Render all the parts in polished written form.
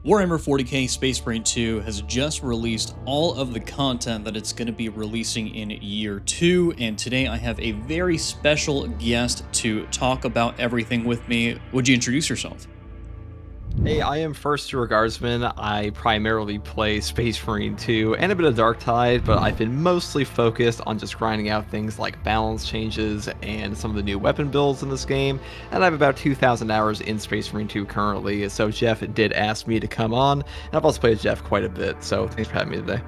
Warhammer 40k Space Marine 2 has just released all of the content that it's going to be releasing in year 2, and today I have a very special guest to talk about everything with me. Would you introduce yourself? Hey, I am first year Guardsman. I primarily play Space Marine 2 and a bit of Dark Tide, but I've been mostly focused on just grinding out things like balance changes and some of the new weapon builds in this game. And I have about 2,000 hours in Space Marine 2 currently, so Jeff did ask me to come on, and I've also played Jeff quite a bit, so thanks for having me today.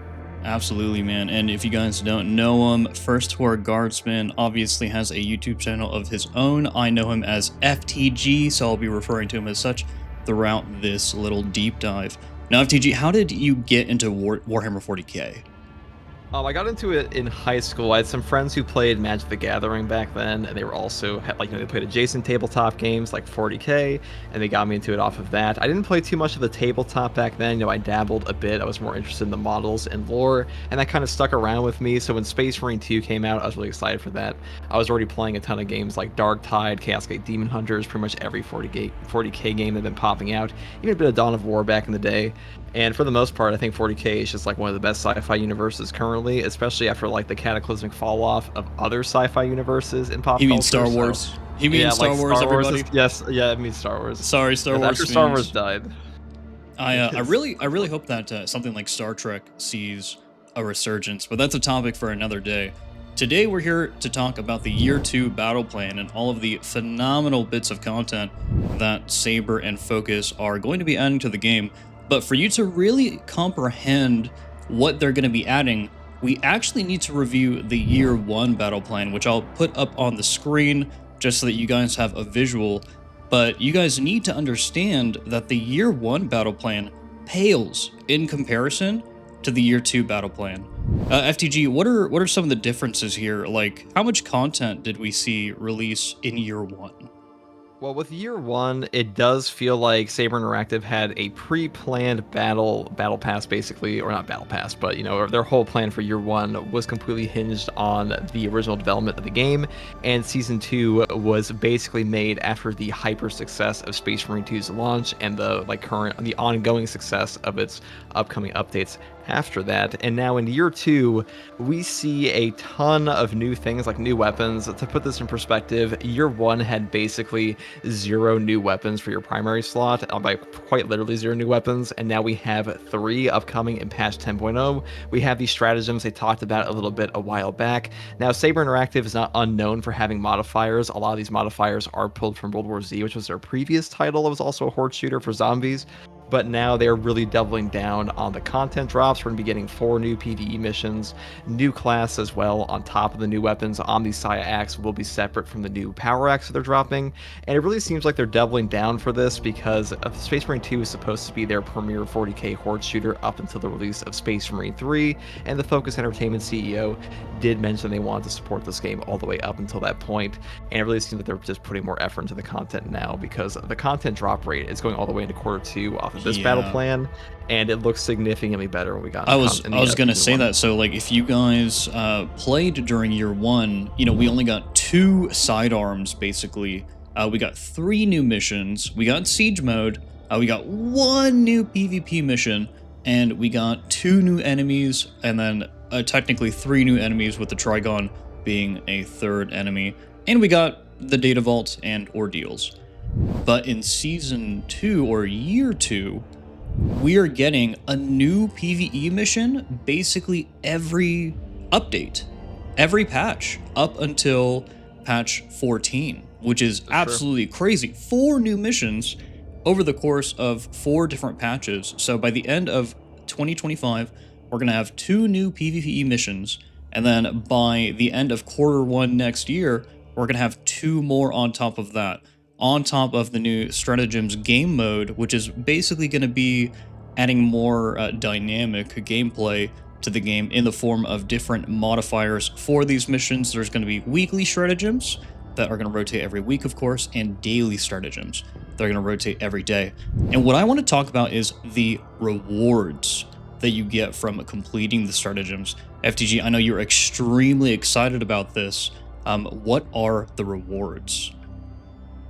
Absolutely, man. And if you guys don't know him, First Tour Guardsman obviously has a YouTube channel of his own. I know him as FTG, so I'll be referring to him as such throughout this little deep dive. Now, FTG, how did you get into Warhammer 40k? I got into it in high school. I had some friends who played Magic the Gathering back then, and they were also they played adjacent tabletop games like 40k, and they got me into it off of that. I didn't play too much of the tabletop back then. I dabbled a bit. I was more interested in the models and lore, and that kind of stuck around with me. So when Space Marine 2 came out, I was really excited for that. I was already playing a ton of games like Dark Tide, Chaos Gate Demon Hunters, pretty much every 40k game that had been popping out, even a bit of Dawn of War back in the day. And for the most part, I think 40k is just like one of the best sci-fi universes currently, especially after like the cataclysmic fall off of other sci-fi universes in pop You mean culture. Star Wars? You mean Yeah, Star like Wars, Star Wars everybody? yes, yeah, it means Star Wars. Sorry, Star Wars. After Star Wars died. I really hope that something like Star Trek sees a resurgence, but that's a topic for another day. Today we're here to talk about the Year 2 battle plan and all of the phenomenal bits of content that Saber and Focus are going to be adding to the game. But for you to really comprehend what they're going to be adding, we actually need to review the Year 1 battle plan, which I'll put up on the screen just so that you guys have a visual. But you guys need to understand that the Year 1 battle plan pales in comparison to the Year 2 battle plan. FTG, what are some of the differences here? Like, how much content did we see release in Year 1? Well, with year 1, it does feel like Saber Interactive had a pre-planned battle pass, basically, or not battle pass, but their whole plan for year 1 was completely hinged on the original development of the game, and season 2 was basically made after the hyper success of Space Marine 2's launch and the ongoing success of its upcoming updates after that. And now in year 2, we see a ton of new things like new weapons. To put this in perspective, year 1 had basically 0 new weapons for your primary slot, by quite literally 0 new weapons, and now we have 3 upcoming in patch 10.0. We have these stratagems they talked about a little bit a while back. Now, Saber Interactive is not unknown for having modifiers. A lot of these modifiers are pulled from World War Z, which was their previous title. It was also a horde shooter for zombies. But now they're really doubling down on the content drops. We're going to be getting 4 new PvE missions, new class as well on top of the new weapons. Omniscient Axe will be separate from the new Power Axe that they're dropping. And it really seems like they're doubling down for this because Space Marine 2 is supposed to be their premier 40k horde shooter up until the release of Space Marine 3. And the Focus Entertainment CEO did mention they wanted to support this game all the way up until that point. And it really seems like they're just putting more effort into the content now because the content drop rate is going all the way into quarter 2 off of this battle plan, and it looks significantly better when we got. I was gonna say that. So like, if you guys played during year 1, we only got 2 sidearms basically. We got 3 new missions. We got siege mode. We got 1 new PvP mission, and we got 2 new enemies, and then technically 3 new enemies, with the Trigon being a 3rd enemy. And we got the Data Vault and Ordeals. But in Season 2, or Year 2, we are getting a new PvE mission basically every update, every patch, up until patch 14, which is absolutely crazy. 4 new missions over the course of 4 different patches. So by the end of 2025, we're going to have 2 new PvE missions, and then by the end of quarter 1 next year, we're going to have 2 more on top of that, on top of the new stratagems game mode, which is basically going to be adding more dynamic gameplay to the game in the form of different modifiers for these missions. There's going to be weekly stratagems that are going to rotate every week, of course, and daily stratagems that are going to rotate every day. And what I want to talk about is the rewards that you get from completing the stratagems. FTG, I know you're extremely excited about this. What are the rewards?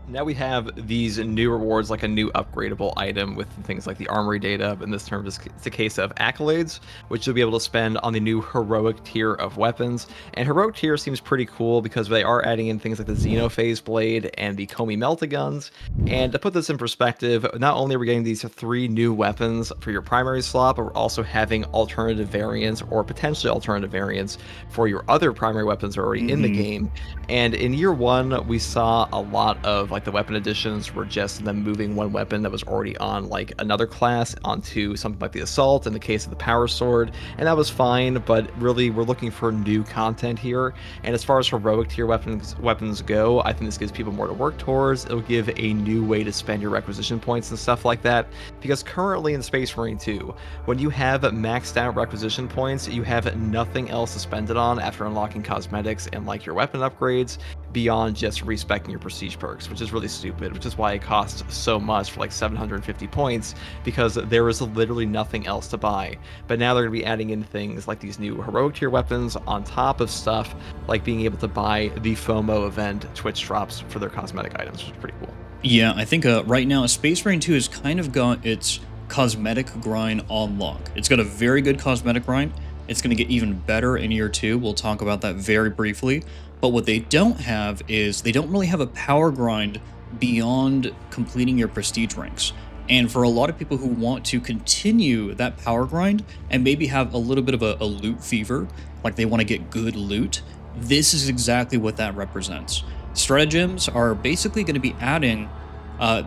Now we have these new rewards, like a new upgradable item with things like the armory data. In this term, it's a case of accolades, which you'll be able to spend on the new heroic tier of weapons. And heroic tier seems pretty cool because they are adding in things like the Xenophase blade and the Komi meltaguns. And to put this in perspective, not only are we getting these 3 new weapons for your primary slot, but we're also having alternative variants or potentially alternative variants for your other primary weapons that are already in the Hmm. game. And in year one, we saw a lot of like the weapon additions were just them moving one weapon that was already on like another class onto something like the assault in the case of the power sword, and that was fine. But really, we're looking for new content here. And as far as heroic tier weapons go, I think this gives people more to work towards. It'll give a new way to spend your requisition points and stuff like that. Because currently in Space Marine 2, when you have maxed out requisition points, you have nothing else to spend it on after unlocking cosmetics and like your weapon upgrades beyond just respecing your prestige perks, which is really stupid, which is why it costs so much for like 750 points, because there is literally nothing else to buy. But now they're going to be adding in things like these new heroic tier weapons on top of stuff like being able to buy the FOMO event Twitch drops for their cosmetic items, which is pretty cool. Yeah, I think right now Space Marine 2 has kind of got its cosmetic grind on lock. It's got a very good cosmetic grind. It's going to get even better in year 2. We'll talk about that very briefly. But what they don't have is they don't really have a power grind beyond completing your prestige ranks. And for a lot of people who want to continue that power grind and maybe have a little bit of a loot fever, like they want to get good loot, this is exactly what that represents. Stratagems are basically going to be adding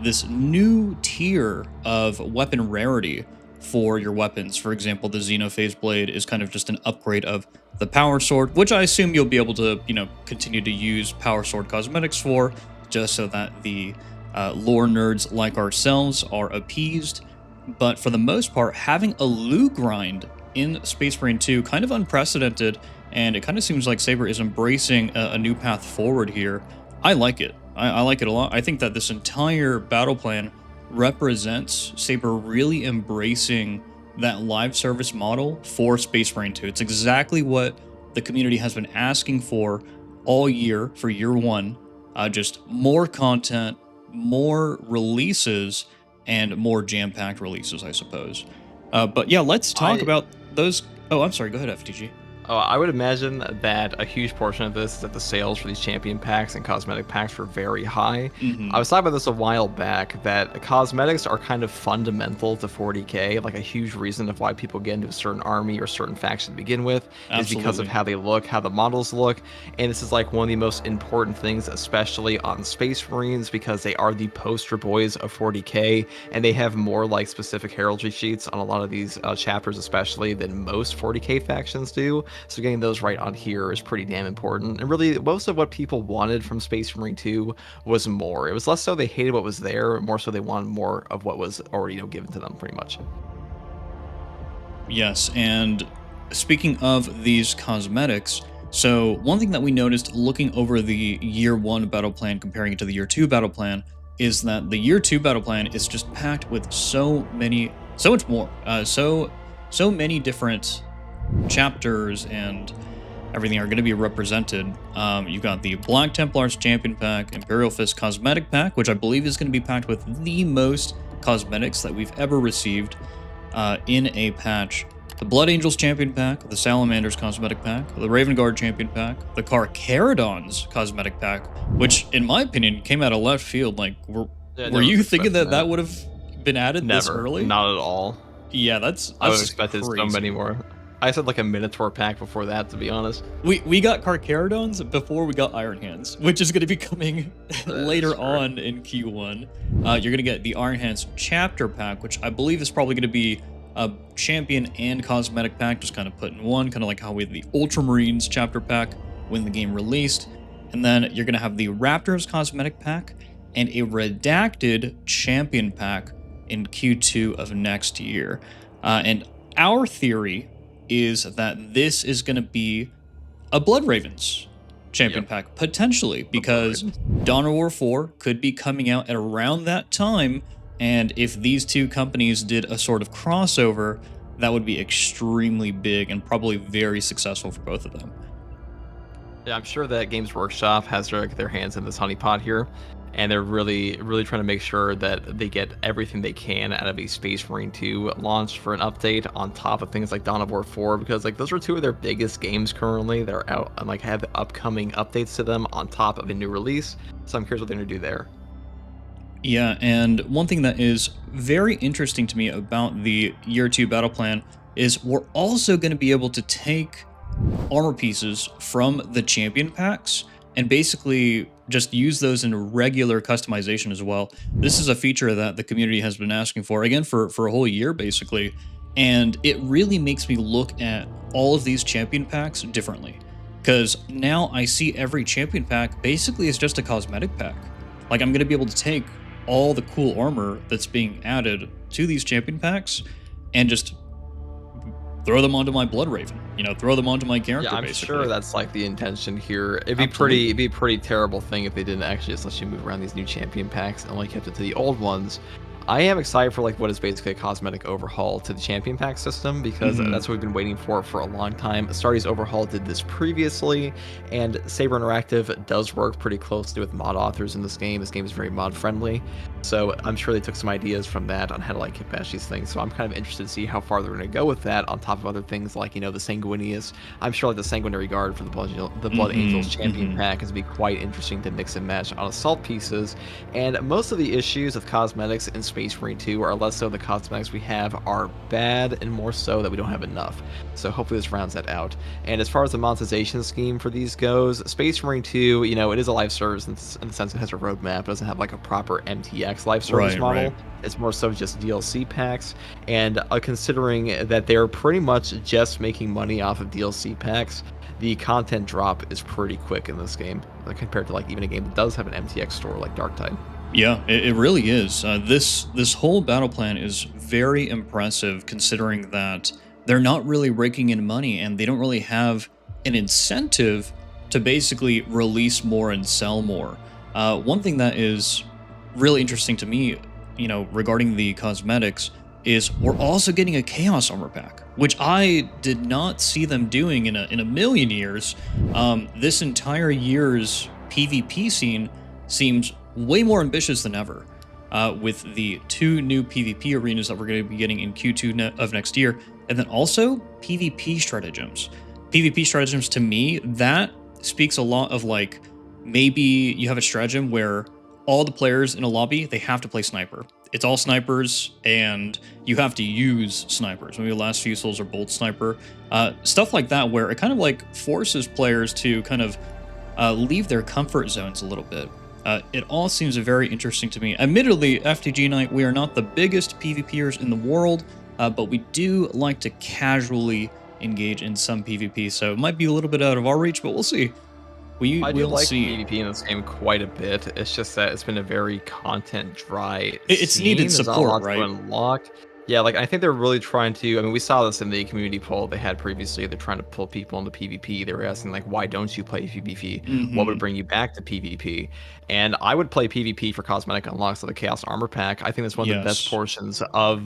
this new tier of weapon rarity for your weapons. For example, the Xenophase blade is kind of just an upgrade of the power sword, which I assume you'll be able to, continue to use power sword cosmetics for, just so that the lore nerds like ourselves are appeased. But for the most part, having a loot grind in Space Marine 2 kind of unprecedented, and it kind of seems like Saber is embracing a new path forward here. I like it. I like it a lot. I think that this entire battle plan represents Saber really embracing that live service model for Space Marine 2. It's exactly what the community has been asking for all year for year 1. Just more content, more releases, and more jam-packed releases, I suppose. But yeah, let's talk I about those. Oh, I'm sorry. Go ahead, FTG. Oh, I would imagine that a huge portion of this is that the sales for these champion packs and cosmetic packs were very high. I Hmm. was talking about this a while back, that cosmetics are kind of fundamental to 40k. Like a huge reason of why people get into a certain army or certain faction to begin with is because of Absolutely. how they look, how the models look. And this is like one of the most important things, especially on Space Marines, because they are the poster boys of 40k, and they have more like specific heraldry sheets on a lot of these chapters, especially than most 40k factions do. So getting those right on here is pretty damn important. And really, most of what people wanted from Space Marine 2 was more. It was less so they hated what was there, more so they wanted more of what was already, given to them, pretty much. Yes, and speaking of these cosmetics, so one thing that we noticed looking over the year 1 battle plan comparing it to the year 2 battle plan is that the year 2 battle plan is just packed with so much more, so many different chapters and everything are going to be represented. You've got the Black Templars Champion Pack, Imperial Fist Cosmetic Pack, which I believe is going to be packed with the most cosmetics that we've ever received in a patch. The Blood Angels Champion Pack, the Salamanders Cosmetic Pack, the Raven Guard Champion Pack, the Carcharodons Cosmetic Pack, which, in my opinion, came out of left field. Like, Yeah, were no one's you thinking expecting that that. that would have been added this Never. early? Not at all. Yeah, that's I would that's have just expected so many crazy. more. I said like a Minotaur pack before that, to be honest. We got Carcharodons before we got Iron Hands, which is going to be coming That is later fair. on in Q1. You're going to get the Iron Hands Chapter Pack, which I believe is probably going to be a Champion and Cosmetic Pack, just kind of put in one, kind of like how we had the Ultramarines Chapter Pack when the game released. And then you're going to have the Raptors Cosmetic Pack and a Redacted Champion Pack in Q2 of next year. And our theory is that this is going to be a Blood Ravens champion Yep. pack, potentially, The Blood because Ravens. Dawn of War 4 could be coming out at around that time. And if these two companies did a sort of crossover, that would be extremely big and probably very successful for both of them. Yeah, I'm sure that Games Workshop has their hands in this honeypot here. and they're really trying to make sure that they get everything they can out of a Space Marine 2 launch for an update on top of things like Dawn of War 4, because like those are two of their biggest games currently. They're out and like have upcoming updates to them on top of a new release. So I'm curious what they're gonna do there. Yeah, and one thing that is very interesting to me about the year 2 battle plan is we're also going to be able to take armor pieces from the champion packs and basically just use those in regular customization as well. This is a feature that the community has been asking for again for a whole year basically, and it really makes me look at all of these champion packs differently because now I see every champion pack basically as just a cosmetic pack. Like I'm going to be able to take all the cool armor that's being added to these champion packs and just throw them onto my Blood Raven. You know, throw them onto my Yeah, character I'm sure basically. that's like the intention here. Absolutely. It'd be a pretty terrible thing if they didn't actually just let you move around these new champion packs and only kept it to the old ones. I am excited for like what is basically a cosmetic overhaul to the champion pack system, because Hmm. that's what we've been waiting for a long time. Astartes Overhaul did this previously, and Saber Interactive does work pretty closely with mod authors in this game. This game is very mod friendly, so I'm sure they took some ideas from that on how to like bash these things. So I'm kind of interested to see how far they're going to go with that, on top of other things like, you know, the Sanguinius. I'm sure like the Sanguinary Guard for the Blood Angels Hmm. champion Hmm. pack is going to be quite interesting to mix and match on assault pieces. And most of the issues with cosmetics in Space Marine 2 are less so the cosmetics we have are bad, and more so that we don't have enough. So hopefully this rounds that out. And as far as the monetization scheme for these goes, Space Marine 2, you know, it is a live service in the sense it has a roadmap. It doesn't have like a proper MTX live service Right, right. model. It's more so just DLC packs. And considering that they're pretty much just making money off of DLC packs, the content drop is pretty quick in this game, like, compared to like even a game that does have an MTX store like Darktide. Yeah, it really is. This whole battle plan is very impressive considering that they're not really raking in money and they don't really have an incentive to basically release more and sell more. One thing that is really interesting to me, you know, regarding the cosmetics, is we're also getting a Chaos Armor pack, which I did not see them doing in a million years. This entire year's PvP scene seems way more ambitious than ever, with the two new PvP arenas that we're going to be getting in Q2 of next year, and then also PvP stratagems. PvP stratagems to me, that speaks a lot of like maybe you have a stratagem where all the players in a lobby they have to play sniper. It's all snipers, and you have to use snipers. Maybe last few souls are bolt sniper, stuff like that, where it kind of like forces players to kind of leave their comfort zones a little bit. It all seems very interesting to me. Admittedly, FTG Night, we are not the biggest PvPers in the world, but we do like to casually engage in some PvP, so it might be a little bit out of our reach, but we'll see. We I do will like see. PvP in this game quite a bit. It's just that it's been a very content dry It's needed scene. There's not a support, lot to right? unlock. Yeah, like I think they're really trying to. I mean, we saw this in the community poll they had previously. They're trying to pull people into PvP. They were asking like, why don't you play PvP? What would Hmm. bring you back to PvP? And I would play PvP for cosmetic unlocks of the Chaos Armor Pack. I think that's one of the best Yes. portions of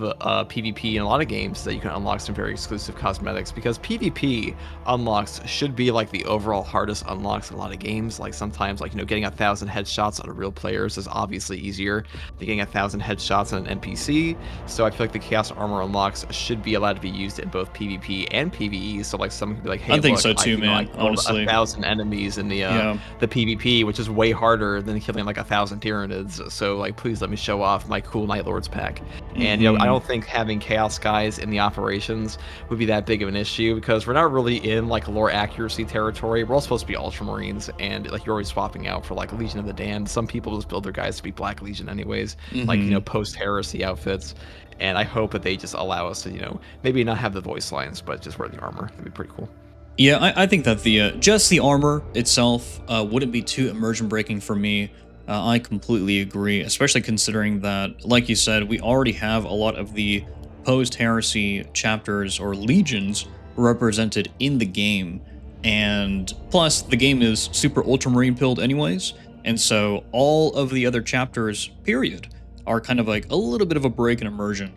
PvP in a lot of games, that you can unlock some very exclusive cosmetics, because PvP unlocks should be like the overall hardest unlocks in a lot of games. Like sometimes, like, you know, getting 1,000 headshots on a real players is obviously easier than getting 1,000 headshots on an NPC. So I feel like the Chaos Armor unlocks should be allowed to be used in both PvP and PvE. So like someone could be like, I hey, think look, so I too, I man, killed a honestly. thousand enemies in Yeah. the PvP, which is way harder than killing like 1,000 Tyranids. So like, please let me show off my cool Night Lords pack. And you know, I Hmm. don't think having Chaos guys in the operations would be that big of an issue, because we're not really in like lore accuracy territory. We're all supposed to be Ultramarines, and like you're always swapping out for like Legion of the Damned. Some people just build their guys to be Black Legion anyways, like, you know, Hmm. post heresy outfits. And I hope that they just allow us to, you know, maybe not have the voice lines, but just wear the armor. That'd be pretty cool. Yeah, I think that the just the armor itself wouldn't be too immersion breaking for me. I completely agree, especially considering that, like you said, we already have a lot of the post heresy chapters or legions represented in the game, and plus the game is super ultramarine pilled anyways, and so all of the other chapters, period, are kind of like a little bit of a break in immersion,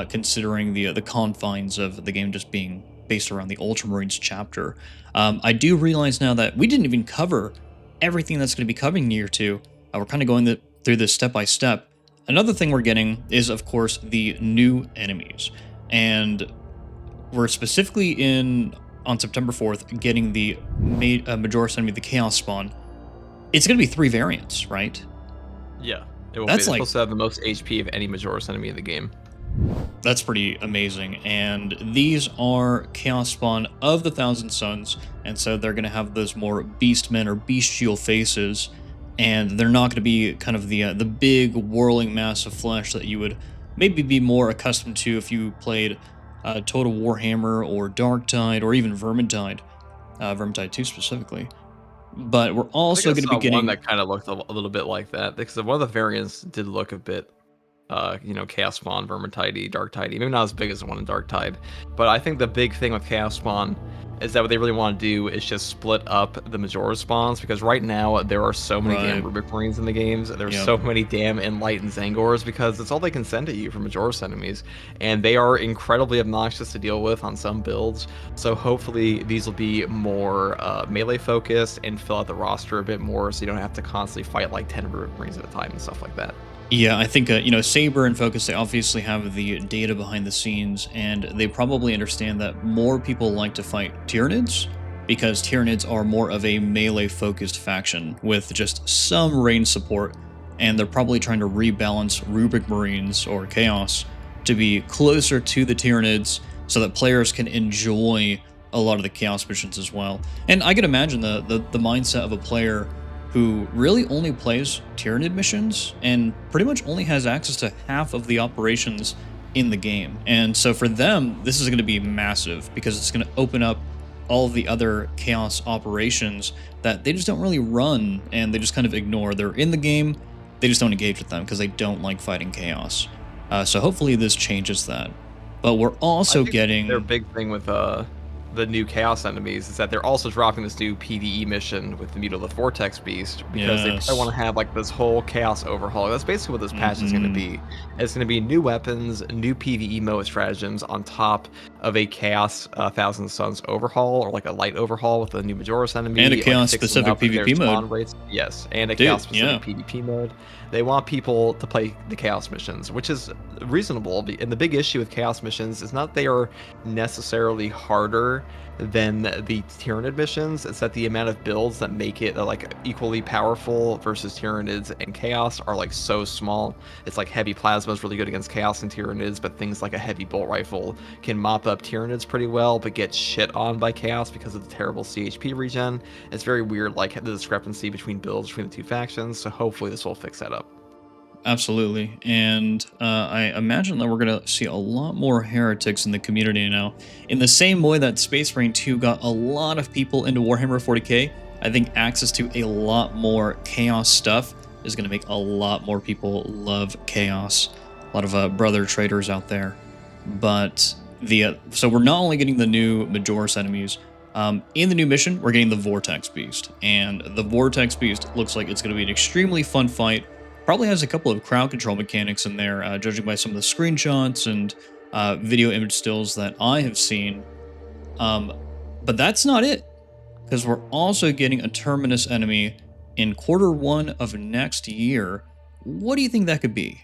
considering the confines of the game just being based around the Ultramarines chapter. I do realize now that we didn't even cover everything that's going to be coming in year two. We're kind of going through this step by step. Another thing we're getting is, of course, the new enemies. And we're specifically on September 4th getting the Majoris enemy, the Chaos Spawn. It's going to be 3 variants, right? Yeah, it will be. That's They're like supposed to have the most HP of any Majoris enemy in the game. That's pretty amazing. And these are Chaos Spawn of the Thousand Suns, and so they're going to have those more beastmen or bestial faces, and they're not going to be kind of the big whirling mass of flesh that you would maybe be more accustomed to if you played Total Warhammer or Darktide or even Vermintide, Vermintide 2 specifically. But we're I think also I going to be saw one getting that kind of looked a little bit like that because one of the variants did look a bit Chaos Spawn, Vermintide, Darktide, maybe not as big as the one in Darktide. But I think the big thing with Chaos Spawn is that what they really want to do is just split up the Majora spawns, because right now there are so many damn right. Rubik Marines in the games. There's Yep. so many damn Enlightened Zangors because it's all they can send at you for Majora's enemies, and they are incredibly obnoxious to deal with on some builds. So hopefully these will be more melee focused and fill out the roster a bit more, so you don't have to constantly fight like 10 Rubik Marines at a time and stuff like that. Yeah, I think, Saber and Focus, they obviously have the data behind the scenes, and they probably understand that more people like to fight Tyranids, because Tyranids are more of a melee-focused faction with just some range support, and they're probably trying to rebalance Rubik Marines or Chaos to be closer to the Tyranids so that players can enjoy a lot of the Chaos missions as well. And I can imagine the mindset of a player who really only plays Tyranid missions and pretty much only has access to half of the operations in the game. And so for them, this is going to be massive because it's going to open up all of the other Chaos operations that they just don't really run and they just kind of ignore. They're in the game, they just don't engage with them because they don't like fighting Chaos. So hopefully this changes that. But we're also getting their big thing with the new Chaos enemies is that they're also dropping this new PvE mission with the Mutolith Vortex Beast, because they probably want to have like this whole Chaos overhaul. That's basically what this patch is going to be. It's going to be new weapons, new PvE mode stratagems on top of a Chaos Thousand Suns overhaul, or like a light overhaul with a new Majora's enemy. And a like Chaos-specific PvP mode. Rates. Yes, and a Dude, Chaos-specific yeah. PvP mode. They want people to play the Chaos missions, which is reasonable. And the big issue with Chaos missions is not they are necessarily harder than the Tyranid missions. It's that the amount of builds that make it like equally powerful versus Tyranids and Chaos are like so small. It's like heavy plasma is really good against Chaos and Tyranids, but things like a heavy bolt rifle can mop up Tyranids pretty well, but get shit on by Chaos because of the terrible CHP regen. It's very weird, like the discrepancy between builds between the two factions. So hopefully this will fix that up. Absolutely. And I imagine that we're going to see a lot more heretics in the community now. In the same way that Space Marine 2 got a lot of people into Warhammer 40k, I think access to a lot more Chaos stuff is going to make a lot more people love Chaos. A lot of brother traders out there. But so we're not only getting the new Majoris enemies, in the new mission, we're getting the Vortex Beast. And the Vortex Beast looks like it's going to be an extremely fun fight. Probably has a couple of crowd control mechanics in there, judging by some of the screenshots and video image stills that I have seen. But that's not it, because we're also getting a Terminus enemy in Q1 of next year. What do you think that could be?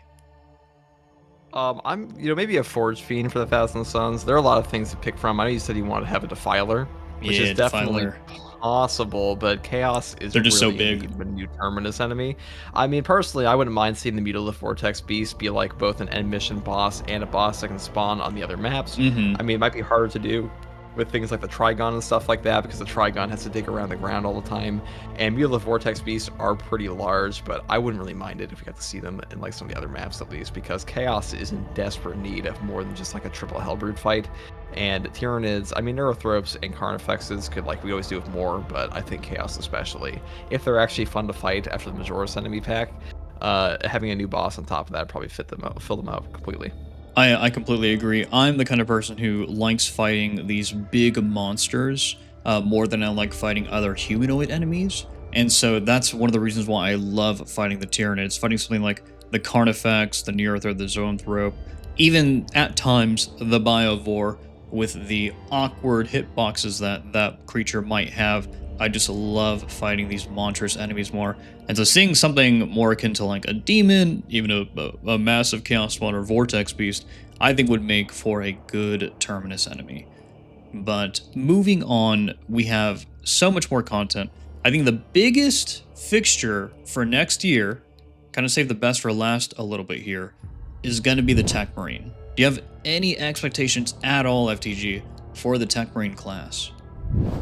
I'm maybe a Forge Fiend for the Thousand Suns. There are a lot of things to pick from. I know you said you wanted to have a Defiler, which Yeah, is definitely Defiler. possible, but Chaos is They're just so really in big. need of a new Terminus enemy. I mean, personally, I wouldn't mind seeing the Mutolith Vortex Beast be like both an end mission boss and a boss that can spawn on the other maps. Mm-hmm. I mean, it might be harder to do with things like the Trigon and stuff like that, because the Trigon has to dig around the ground all the time. And Mutolith Vortex Beasts are pretty large, but I wouldn't really mind it if we got to see them in like some of the other maps at least, because Chaos is in desperate need of more than just like a triple Hellbrood fight. And Tyranids, I mean, Neurothropes and Carnifexes could, like we always do, with more, but I think Chaos especially, if they're actually fun to fight after the Majoris enemy pack, having a new boss on top of that probably fill them out completely. I completely agree. I'm the kind of person who likes fighting these big monsters more than I like fighting other humanoid enemies. And so that's one of the reasons why I love fighting the Tyranids, fighting something like the Carnifex, the Nearthro, the Zoanthrope, even at times the Biovore with the awkward hitboxes that that creature might have. I just love fighting these monstrous enemies more. And so seeing something more akin to like a demon, even a massive chaos spawn or vortex beast, I think would make for a good terminus enemy. But moving on, we have so much more content. I think the biggest fixture for next year, kind of save the best for last a little bit here, is going to be the Techmarine. Do you have any expectations at all, FTG, for the Techmarine class?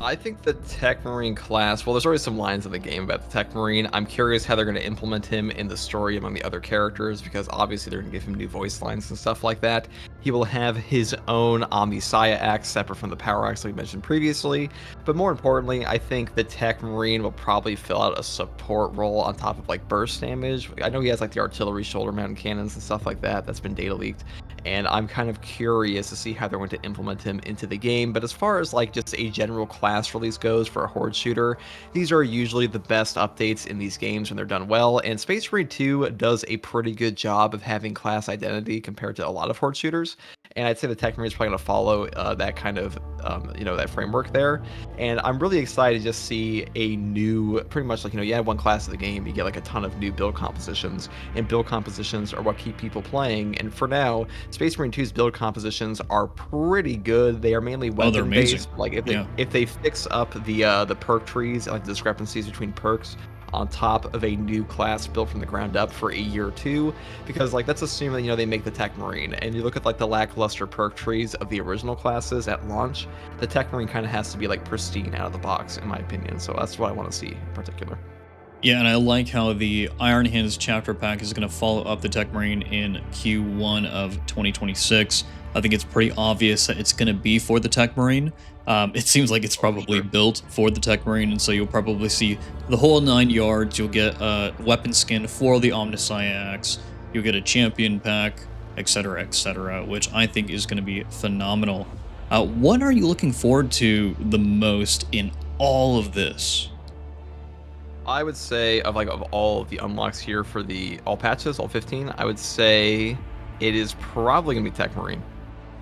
I think the Techmarine class, well, there's already some lines in the game about the Techmarine. I'm curious how they're going to implement him in the story among the other characters, because obviously they're going to give him new voice lines and stuff like that. He will have his own Omniscia axe separate from the power axe like we mentioned previously. But more importantly, I think the Techmarine will probably fill out a support role on top of like burst damage. I know he has like the artillery shoulder mounted cannons and stuff like that. That's been data leaked. And I'm kind of curious to see how they're going to implement him into the game. But as far as like just a general class release goes for a horde shooter, these are usually the best updates in these games when they're done well. And Space Marine 2 does a pretty good job of having class identity compared to a lot of horde shooters. And I'd say the Tech Marine is probably going to follow that kind of, that framework there. And I'm really excited to just see a new, pretty much like, you add one class to the game, you get like a ton of new build compositions. And build compositions are what keep people playing. And for now, Space Marine 2's build compositions are pretty good. They are mainly weapon based. Like if they fix up the perk trees, like the discrepancies between perks on top of a new class built from the ground up for a year or two, because like let's assume that they make the Techmarine, and you look at like the lackluster perk trees of the original classes at launch, the Techmarine kind of has to be like pristine out of the box in my opinion. So that's what I want to see in particular. Yeah, and I like how the Iron Hands chapter pack is going to follow up the Techmarine in Q1 of 2026. I think it's pretty obvious that it's going to be for the Techmarine. It seems like it's probably built for the Techmarine, and so you'll probably see the whole 9 yards. You'll get a weapon skin for the Omniscia axe. You'll get a champion pack, etc., which I think is going to be phenomenal. What are you looking forward to the most in all of this? I would say of all of the unlocks here for the all patches, all 15, I would say it is probably gonna be Techmarine.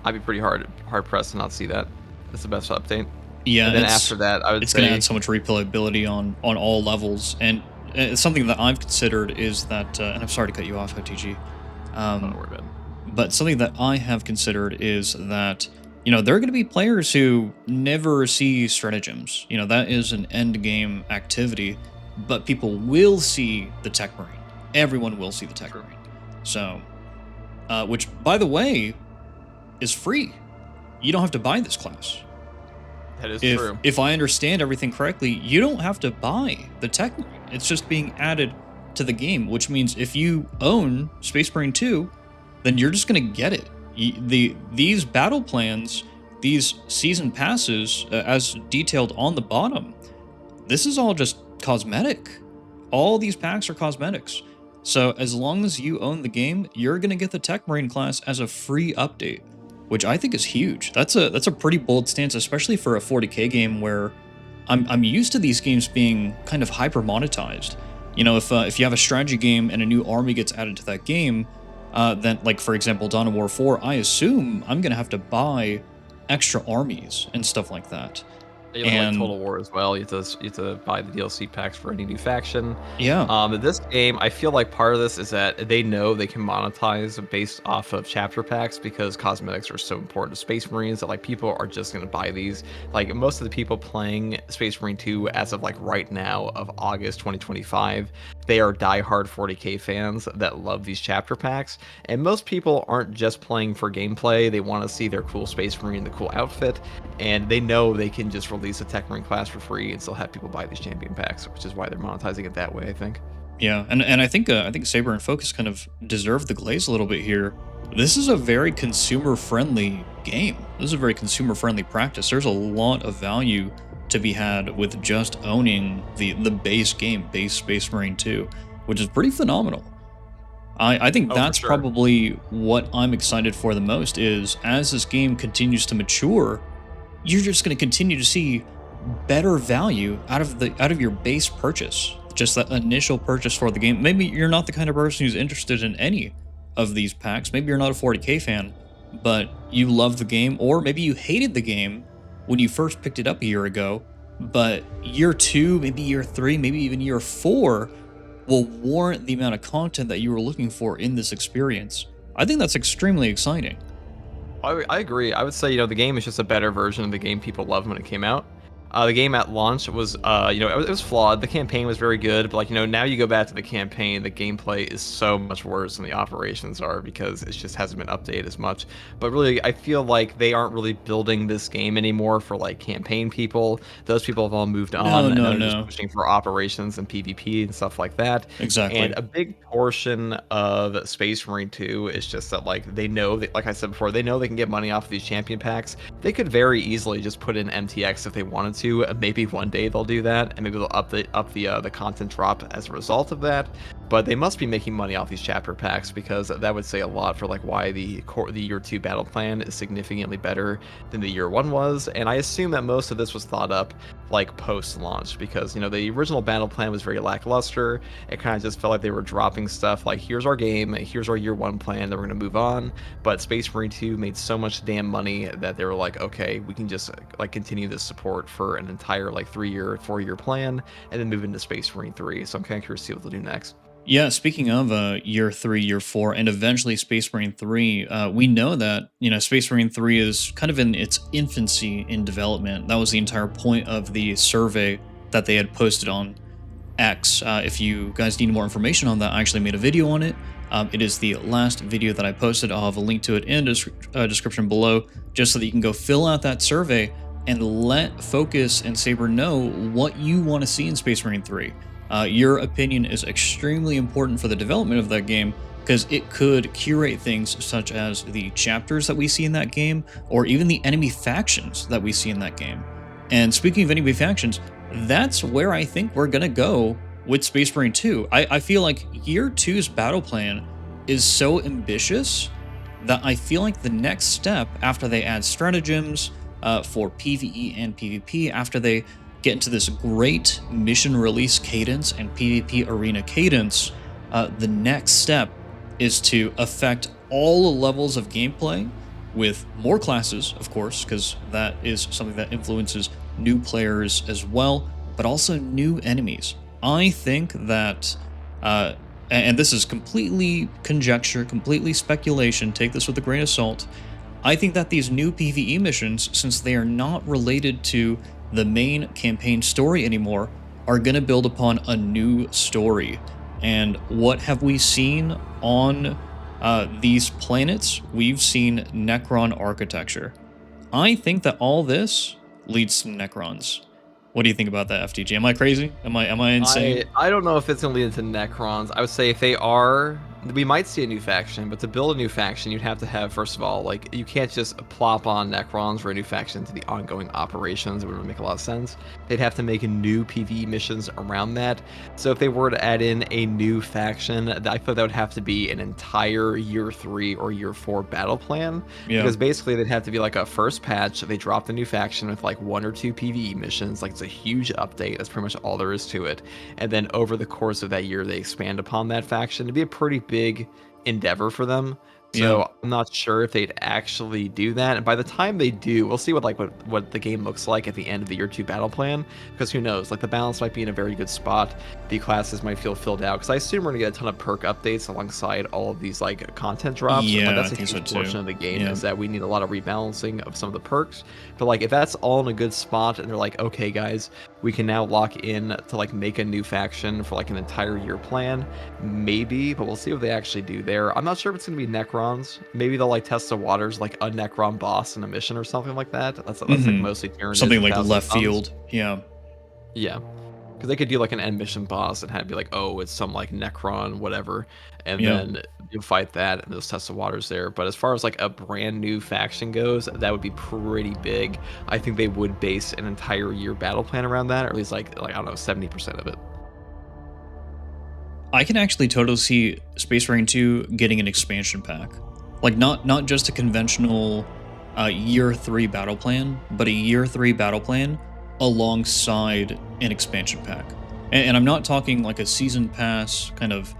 I'd be pretty hard pressed to not see that. That's the best update. Yeah, and then after that, I would it's say going to add so much replayability on all levels, and something that I've considered is that, and I'm sorry to cut you off, OTG. Don't worry about it. But something that I have considered is that there are going to be players who never see stratagems. That is an end game activity, but people will see the Techmarine. Everyone will see the Techmarine. So, which by the way, is free. You don't have to buy this class. That is true. If I understand everything correctly, you don't have to buy the Techmarine. It's just being added to the game, which means if you own Space Marine 2, then you're just going to get it. These battle plans, these season passes, as detailed on the bottom, this is all just cosmetic. All these packs are cosmetics. So as long as you own the game, you're going to get the Techmarine class as a free update, which I think is huge. That's a pretty bold stance, especially for a 40k game where I'm used to these games being kind of hyper monetized. If you have a strategy game and a new army gets added to that game, then like for example Dawn of War 4, I assume I'm gonna have to buy extra armies and stuff like that. And like Total War as well. You have to buy the DLC packs for any new faction. Yeah. This game, I feel like part of this is that they know they can monetize based off of chapter packs because cosmetics are so important to Space Marines that like people are just gonna buy these. Like most of the people playing Space Marine 2 as of like right now of August 2025, they are diehard 40k fans that love these chapter packs. And most people aren't just playing for gameplay. They want to see their cool Space Marine, the cool outfit, and they know they can just release a Techmarine class for free and still have people buy these champion packs, which is why they're monetizing it that way, I think. Yeah, and I think Saber and Focus kind of deserve the glaze a little bit here. This is a very consumer-friendly game. This is a very consumer-friendly practice. There's a lot of value to be had with just owning the base game, base Space Marine 2, which is pretty phenomenal. I think that's probably what I'm excited for the most is as this game continues to mature, you're just going to continue to see better value out of your base purchase, just that initial purchase for the game. Maybe you're not the kind of person who's interested in any of these packs. Maybe you're not a 40k fan, but you love the game, or maybe you hated the game when you first picked it up a year ago, but year 2, maybe year 3, maybe even year 4 will warrant the amount of content that you were looking for in this experience. I think that's extremely exciting. I agree. I would say, the game is just a better version of the game people loved when it came out. The game at launch was, it was flawed. The campaign was very good, but now you go back to the campaign, the gameplay is so much worse than the operations are because it just hasn't been updated as much. But really, I feel like they aren't really building this game anymore for like campaign people. Those people have all moved No, on, and no, they're just no. pushing for operations and PvP and stuff like that. And Exactly. a big portion of Space Marine 2 is just that, like, they know that, like I said before, they know they can get money off of these champion packs. They could very easily just put in MTX if they wanted to. Maybe one day they'll do that, and maybe they'll up the content drop as a result of that. But they must be making money off these chapter packs, because that would say a lot for like why the year 2 battle plan is significantly better than the year 1 was. And I assume that most of this was thought up like post launch, because the original battle plan was very lackluster. It kind of just felt like they were dropping stuff like, here's our game, here's our year 1 plan, then we're going to move on. But Space Marine 2 made so much damn money that they were like, okay, we can just like continue this support for an entire like 3-year 4-year plan, and then move into Space Marine 3. So I'm kind of curious to see what they'll do next. Yeah, speaking of year 3, year 4, and eventually Space Marine 3, we know that, Space Marine 3 is kind of in its infancy in development. That was the entire point of the survey that they had posted on X. If you guys need more information on that, I actually made a video on it. It is the last video that I posted. I'll have a link to it in the description below, just so that you can go fill out that survey and let Focus and Saber know what you want to see in Space Marine 3. Your opinion is extremely important for the development of that game, because it could curate things such as the chapters that we see in that game, or even the enemy factions that we see in that game. And speaking of enemy factions, that's where I think we're gonna go with Space Marine 2. I feel like year 2's battle plan is so ambitious that I feel like the next step, after they add stratagems for PvE and PvP, after they get into this great mission release cadence and PvP arena cadence, the next step is to affect all levels of gameplay with more classes, of course, because that is something that influences new players as well, but also new enemies. I think that, and this is completely conjecture, completely speculation, take this with a grain of salt, I think that these new PvE missions, since they are not related to the main campaign story anymore, are going to build upon a new story. And what have we seen on these planets? We've seen Necron architecture. I think that all this leads to Necrons. What do you think about that, FTG? Am I crazy? Am I insane? I don't know if it's gonna lead into Necrons. I would say if they are, we might see a new faction, but to build a new faction, you'd have to have, first of all, like, you can't just plop on Necrons for a new faction to the ongoing operations. It wouldn't make a lot of sense. They'd have to make new PvE missions around that. So if they were to add in a new faction, I thought that would have to be an entire year 3 or year 4 battle plan. Yeah. Because basically they'd have to be like a first patch, they drop the new faction with like 1 or 2 PvE missions, like it's a huge update, that's pretty much all there is to it. And then over the course of that year, they expand upon that faction. It'd be a pretty big endeavor for them. Yeah. So I'm not sure if they'd actually do that. And by the time they do, we'll see what the game looks like at the end of the year 2 battle plan. Because who knows? Like, the balance might be in a very good spot. The classes might feel filled out. Because I assume we're gonna get a ton of perk updates alongside all of these like content drops. Yeah, but that's I a think so huge too. portion of the game, Yeah. is that we need a lot of rebalancing of some of the perks. But like, if that's all in a good spot and they're like, okay guys, we can now lock in to like make a new faction for like an entire year plan, maybe, but we'll see what they actually do there. I'm not sure if it's gonna be Necrons. Maybe they'll like test the waters, like a Necron boss in a mission or something like that. That's like mostly Tyranid Something and like Thousand left Suns. field. Yeah. Yeah, because they could do like an end mission boss and have it be like, oh, it's some like Necron whatever, and Yeah. then you fight that and those test the waters there. But as far as like a brand new faction goes, that would be pretty big. I think they would base an entire year battle plan around that, or at least like I don't know, 70% of it. I can actually totally see Space Marine 2 getting an expansion pack. Like, not just a conventional year 3 battle plan, but a year 3 battle plan alongside an expansion pack. And I'm not talking like a season pass kind of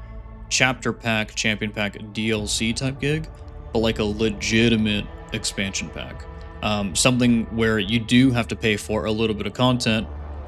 chapter pack, champion pack, DLC type gig, but like a legitimate expansion pack. Something where you do have to pay for a little bit of content,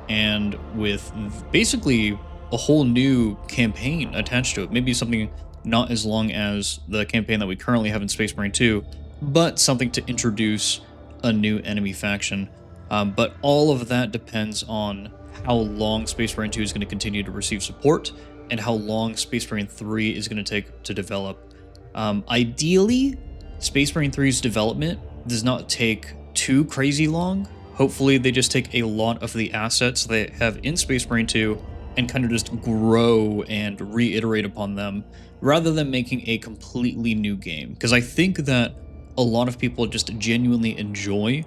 and with basically a whole new campaign attached to it. Maybe something not as long as the campaign that we currently have in Space Marine 2, but something to introduce a new enemy faction. But all of that depends on how long Space Marine 2 is going to continue to receive support and how long Space Marine 3 is going to take to develop. Ideally, Space Marine 3's development does not take too crazy long. Hopefully, they just take a lot of the assets they have in Space Marine 2 and kind of just grow and reiterate upon them rather than making a completely new game. Because I think that a lot of people just genuinely enjoy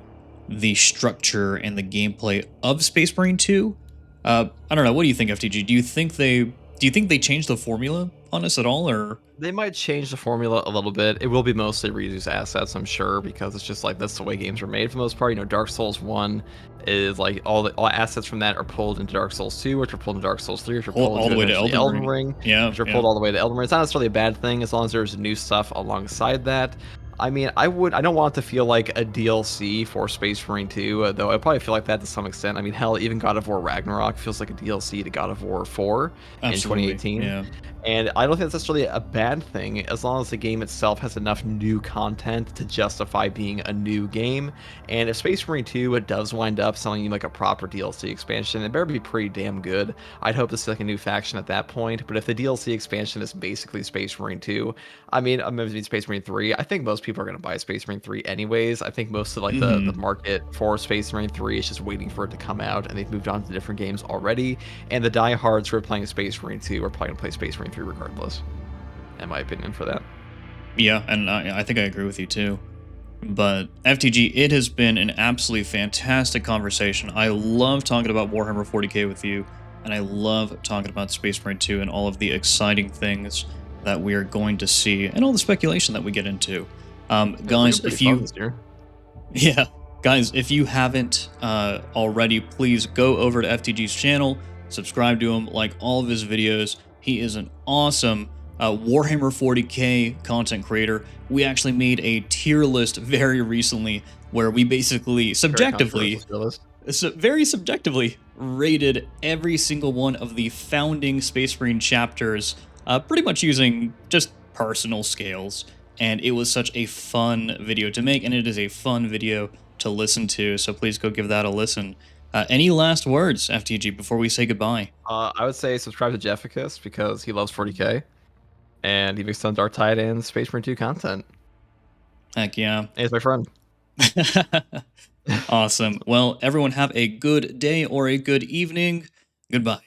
the structure and the gameplay of Space Marine 2. I don't know. What do you think, FTG? Do you think they changed the formula on us at all, or They might change the formula a little bit. It will be mostly reuse assets, I'm sure, because it's just like that's the way games are made for the most part. You know, Dark Souls 1 is like all assets from that are pulled into Dark Souls 2, which are pulled into Dark Souls 3, which are pulled all into the way to eventually Elden Elden Ring? Ring, Yeah, which are yeah. pulled all the way to Elden Ring. It's not necessarily a bad thing as long as there's new stuff alongside that. I mean, I don't want it to feel like a DLC for Space Marine 2, though I probably feel like that to some extent. I mean, hell, even God of War Ragnarok feels like a DLC to God of War 4 in Absolutely. 2018. Yeah. And I don't think that's necessarily a bad thing as long as the game itself has enough new content to justify being a new game. And if Space Marine 2 it does wind up selling you like a proper DLC expansion, it better be pretty damn good. I'd hope to see like a new faction at that point. But if the DLC expansion is basically Space Marine 2, I mean Space Marine 3, I think most people are gonna buy Space Marine 3 anyways. I think most of like the Hmm. market for Space Marine 3 is just waiting for it to come out, and they've moved on to different games already. And the diehards who are playing Space Marine 2 are probably gonna play Space Marine 3 regardless, in my opinion, for that. Yeah, and I think I agree with you too. But FTG, it has been an absolutely fantastic conversation. I love talking about Warhammer 40k with you, and I love talking about Space Marine 2 and all of the exciting things that we are going to see and all the speculation that we get into. It was looking Guys, pretty if fun you this year. yeah, guys, if you haven't already, please go over to FTG's channel, subscribe to him, like all of his videos. He is an awesome Warhammer 40k content creator. We actually made a tier list very recently where we basically Very controversial subjectively, skill list. very subjectively rated every single one of the founding Space Marine chapters, pretty much using just personal scales. And it was such a fun video to make, and it is a fun video to listen to. So please go give that a listen. Any last words, FTG, before we say goodbye? I would say subscribe to Jefficus because he loves 40k, and he makes tons of Dark Tide and Space Marine 2 content. Heck yeah. And he's my friend. Awesome. Well, everyone have a good day or a good evening. Goodbye.